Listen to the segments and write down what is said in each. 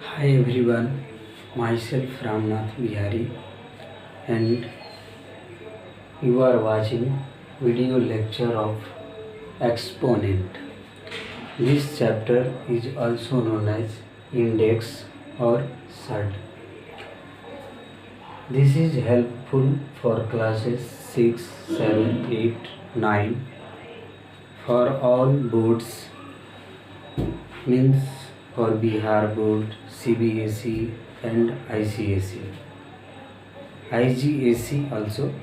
Hi everyone, myself Ramnath Bihari and you are watching video lecture of exponent. This chapter is also known as index or surd. This is helpful for classes 6, 7, 8, 9 for all boards means for Bihar board, CBSE and ICSE. IGAC also.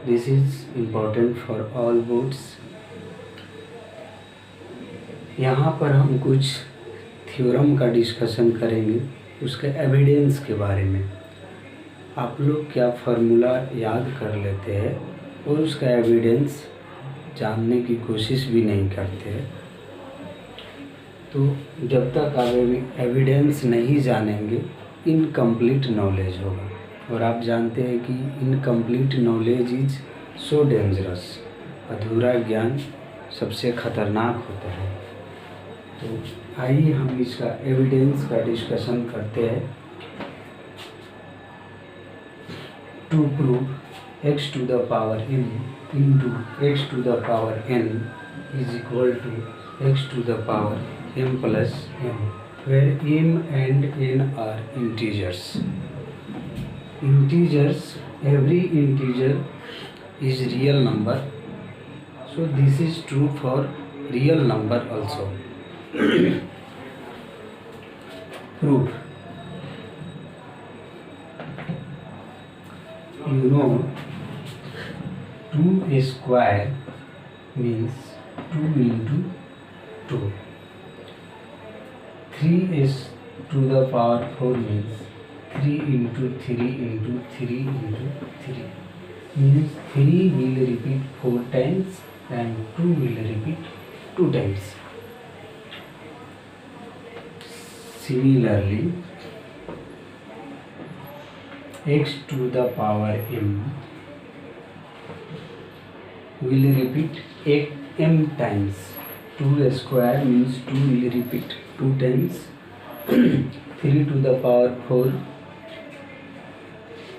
This is important for all boards. यहाँ पर हम कुछ theorem का discussion करेंगे, उसके evidence के बारे में। आप लोग क्या फार्मूला याद कर लेते हैं और उसका एविडेंस जानने की कोशिश भी नहीं करते हैं। तो जब तक आप एविडेंस नहीं जानेंगे इनकम्प्लीट नॉलेज होगा, और आप जानते हैं कि incomplete knowledge is so dangerous. अधूरा ज्ञान सबसे खतरनाक होता है। तो आइए हम इसका एविडेंस का डिस्कशन करते हैं। To prove x to the power n into x to the power n is equal to x to the power m plus n, where m and n are integers. Every integer is real number, so this is true for real number also. Proof. You know 2 square means 2 into 2. 3 to the power 4 means 3 into 3 into 3 into 3. Means 3 will repeat 4 times and 2 will repeat 2 times. Similarly, x to the power m will repeat m times. 2 square means 2 will repeat 2 times. 3 to the power 4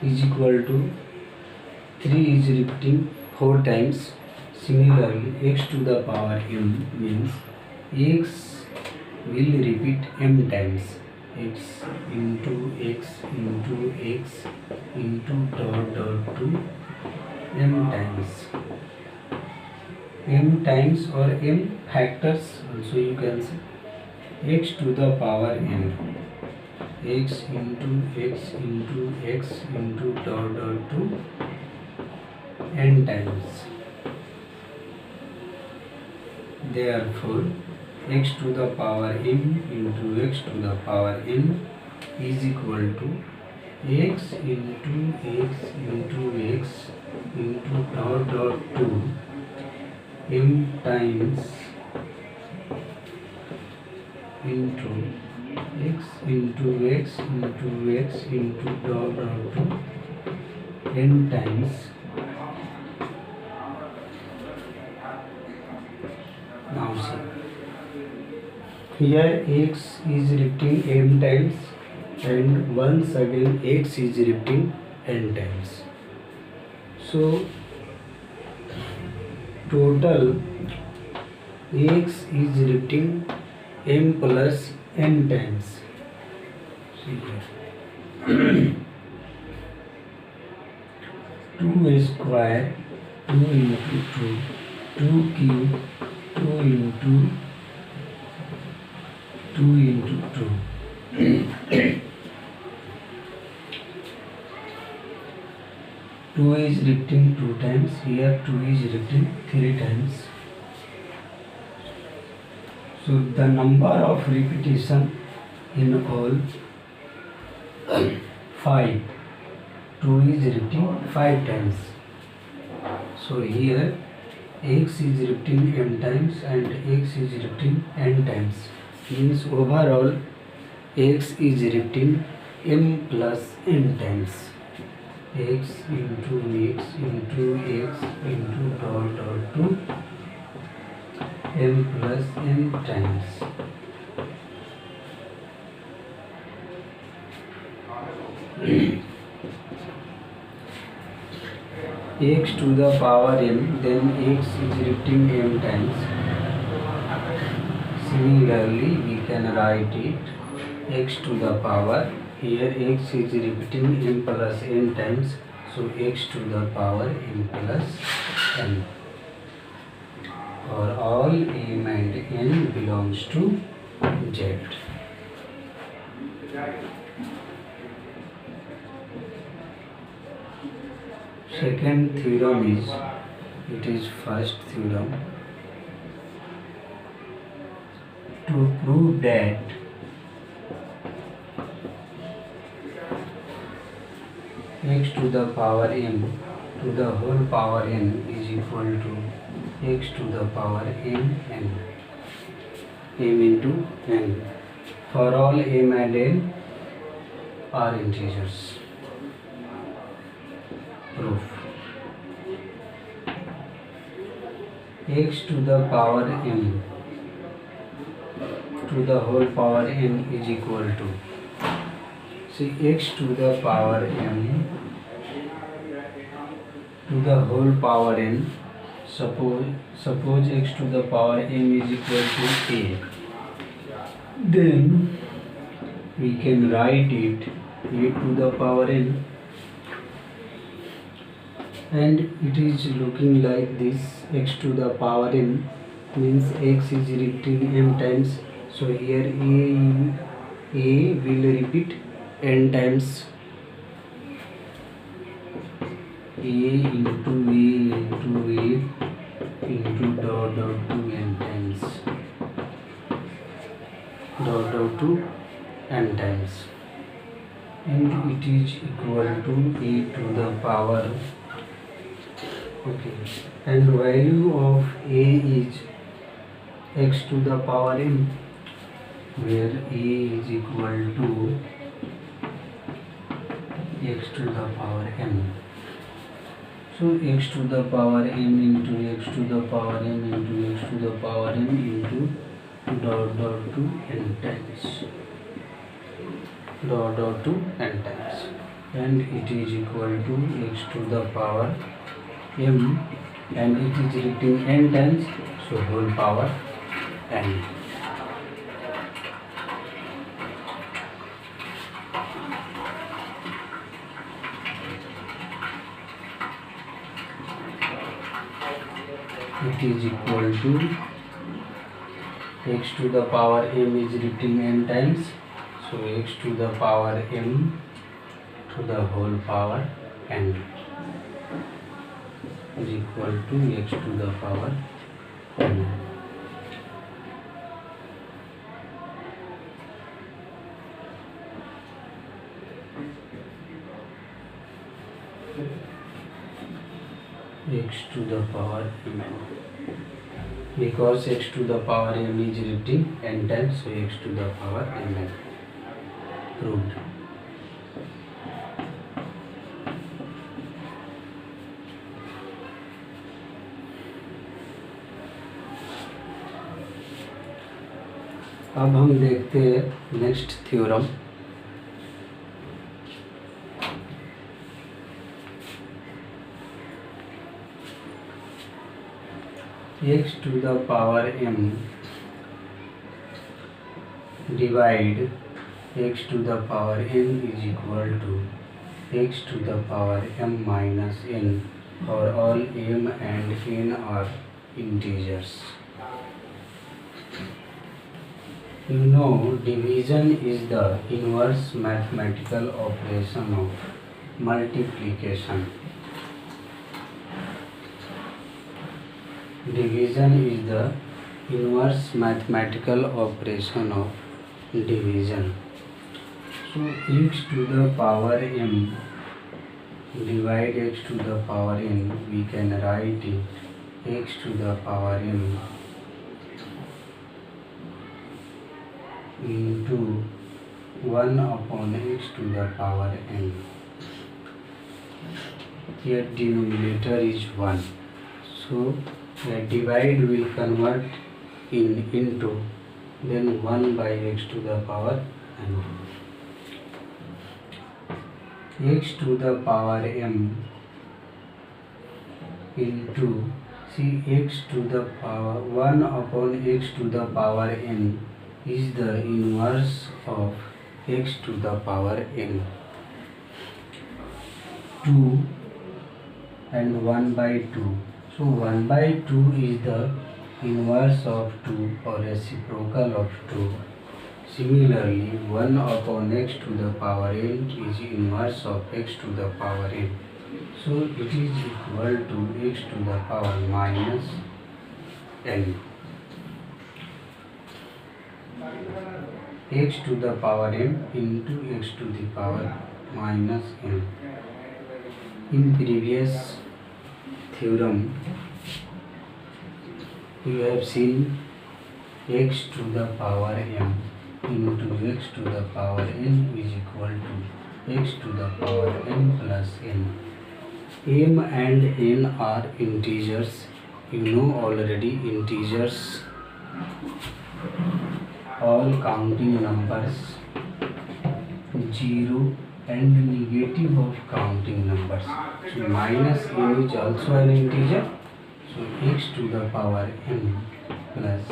is equal to 3 is repeating 4 times. Similarly, x to the power m means x will repeat m times. X into x into x into dot dot to m times. M times or m factors also you can say. X to the power n. X into x into x into dot dot to n times. Therefore, x to the power m into x to the power n is equal to x into x into x into dot dot to m times into x into x into x into dot dot to n times. Now see. Here x is repeating m times and once again x is repeating n times. So total x is repeating m plus n times. See here. 2 square 2 into 2, 2 cube 2 into 2 into 2. 2 is repeating 2 times. Here 2 is repeating 3 times. So the number of repetition in all 5. 2 is repeating 5 times. So here x is repeating m times and x is repeating n times. Means overall x is repeating m plus n times. X into x into x into dot dot to m plus n times. x to the power m, then x is written m times. Similarly, we can write it x to the power, here x is repeating m plus n times, so x to the power m plus n. For all m and n belongs to z. Second theorem is, it is first theorem, to prove that x to the power m to the whole power n is equal to x to the power m n, m into n, for all m and n are integers. Proof. X to the power m to the whole power n is equal to, see, x to the power m to the whole power n, suppose x to the power m is equal to a, then we can write it a to the power n, and it is looking like this. X to the power n means x is written m times, so here a will repeat n times, a into a into dot to n times, dot to n times, and it is equal to a to the power. Okay, and value of a is x to the power m, where a is equal to x to the power m. So x to the power m into x to the power m into x to the power m into dot to n times, dot to n times, and it is equal to x to the power m, and it is written n times, so whole power n. It is equal to x to the power m is written n times, so x to the power m to the whole power n is equal to x to the power n. X to the power m, because x to the power m is written n times, so x to the power m. Proved. अब हम देखते हैं next theorem. x to the power m divide x to the power n is equal to x to the power m minus n for all m and n are integers. You know, division is the inverse mathematical operation of multiplication. Division is the inverse mathematical operation of division. So x to the power m divide x to the power n, we can write it x to the power m into 1 upon x to the power n. Here denominator is 1, so the divide will convert into then 1 by x to the power n. x to the power m into, see, x to the power 1 upon x to the power n is the inverse of x to the power n. 2 and 1 by 2. So 1 by 2 is the inverse of 2 or reciprocal of 2. Similarly, 1 upon x to the power n is inverse of x to the power n. So it is equal to x to the power minus n. X to the power m into x to the power minus n. In previous theorem, you have seen x to the power m into x to the power n is equal to x to the power n plus n. M and n are integers. You know already integers, all counting numbers, 0 and negative of counting numbers. So minus n is also an integer. So x to the power n plus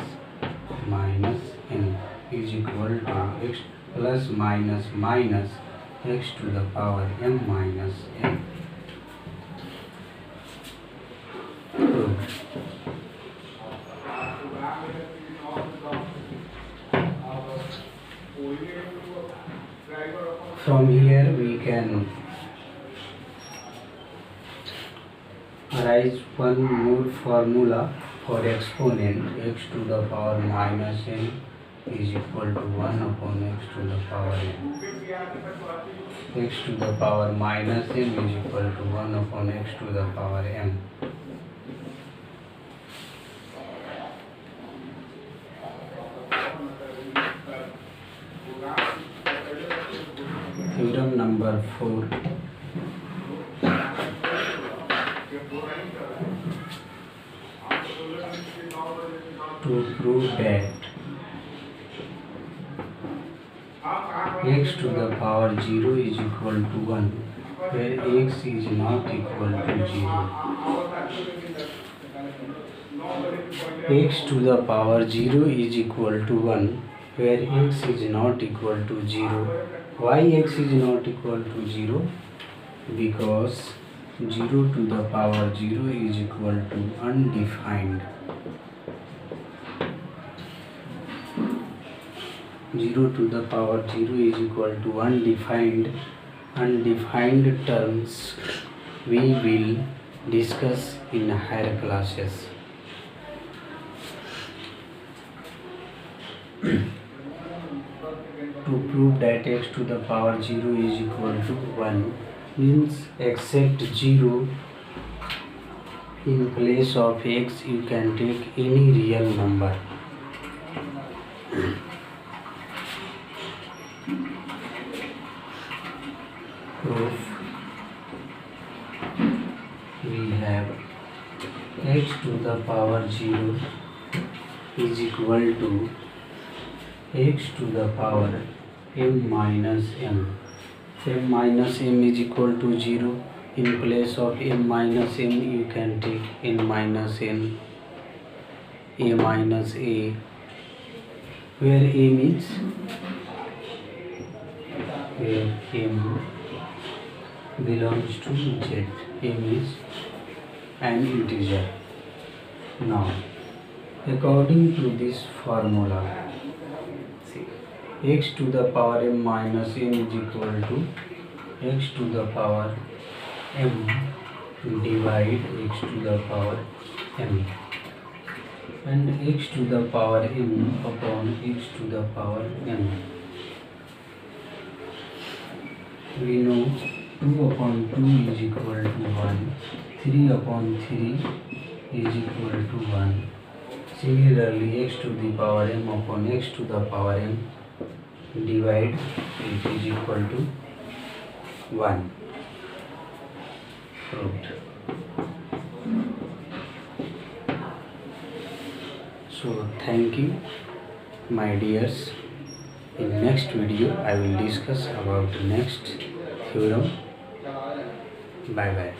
minus n is equal to x plus minus minus x to the power m minus n. From here we can arise one more formula for exponent. X to the power minus n is equal to 1 upon x to the power n. X to the power minus n is equal to 1 upon x to the power m. Theorem number 4. To prove that x to the power 0 is equal to 1, where x is not equal to 0. X to the power 0 is equal to 1, where x is not equal to 0. Why x is not equal to 0? Because 0 to the power 0 is equal to undefined. 0 to the power 0 is equal to undefined. Undefined terms we will discuss in higher classes. To prove that x to the power 0 is equal to 1 means except 0 in place of x you can take any real number. Proof. We have x to the power 0 is equal to x to the power m minus m. M minus m is equal to 0. In place of m minus m you can take n minus n, a minus a, where a means where m belongs to z. M is an integer. Now according to this formula, x to the power m minus n is equal to x to the power m divide x to the power m, and x to the power m upon x to the power m. We know 2 upon 2 is equal to 1, 3 upon 3 is equal to 1. Similarly, x to the power m upon x to the power m divide it is equal to 1. Proved. So thank you my dears. In next video I will discuss about next theorem. Bye bye.